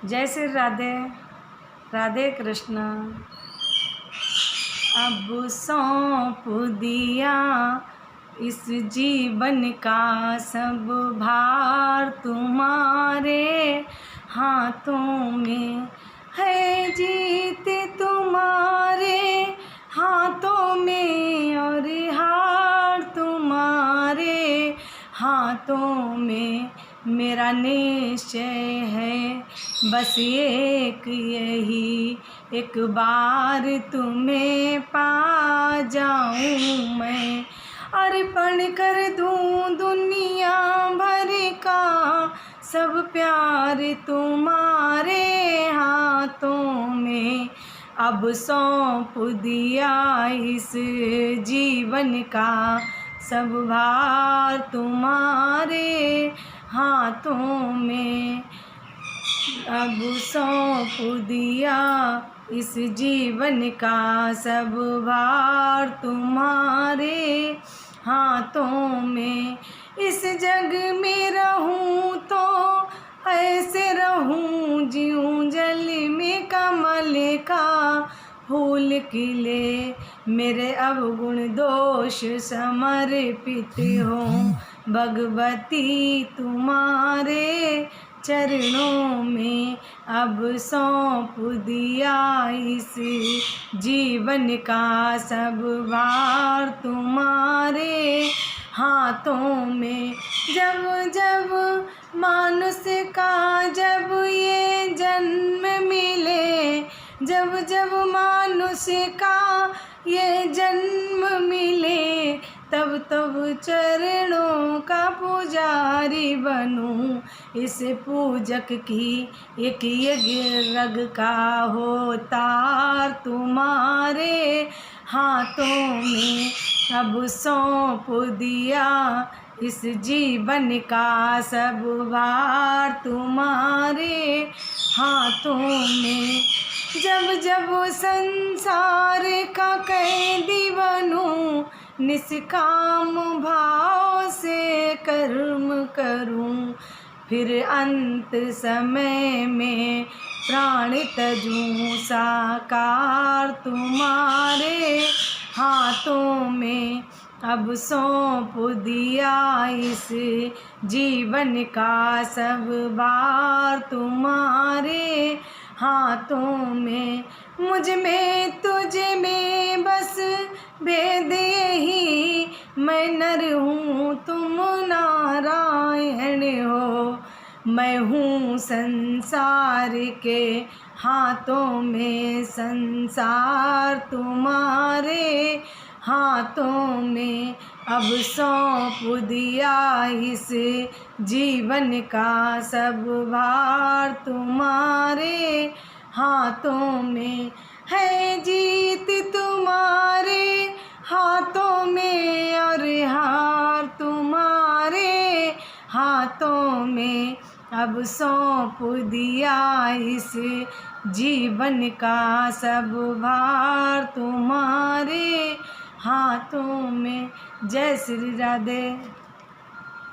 जय श्री राधे। राधे कृष्ण। अब सौंप दिया इस जीवन का सब भार तुम्हारे हाथों में है। जीत तुम्हारे हाथों में और हार तुम्हारे हाथों में। मेरा निश्चय है बस एक यही, एक बार तुम्हें पा जाऊं मैं। अर्पण कर दूं दुनिया भर का सब प्यार तुम्हारे हाथों में। अब सौंप दिया इस जीवन का सब भार तुम्हारे हाथों में। अब सौंप दिया इस जीवन का सब भार तुम्हारे हाथों में। इस जग में रहूं तो ऐसे रहूं जीऊं जल में कमल का फूल खिले। मेरे अवगुण दोष समर्पित हों भगवती तुम्हारे चरणों में। अब सौंप दिया इस जीवन का सब भार तुम्हारे हाथों में। जब जब मानुष का जब ये जन्म मिले, जब जब मानुष का ये जन्म मिले, तब तब चरणों का पुजारी बनूं। इस पूजक की एक यज्ञ रग का हो तार तुम्हारे हाथों में। अब सौंप दिया इस जीवन का सब भार तुम्हारे हाथों में। जब जब संसार का कैदी बनूं, निष्काम भाव से कर्म करूं, फिर अंत समय में प्राण तजूं साकार तुम्हारे हाथों में। अब सौंप दिया इस जीवन का सब भार तुम्हारे हाथों में। मुझ में तुझ में बस भेद यही, मैं नर हूँ तुम नारायण हो। मैं हूँ संसार के हाथों में, संसार तुम्हारे हाथों में। अब सौंप दिया इस जीवन का सब भार तुम्हारे हाथों में है। जीत तुम्हारे हाथों में और हार तुम्हारे हाथों में। अब सौंप दिया इस जीवन का सब भार तुम्हारे हाथों में। जय श्री राधे।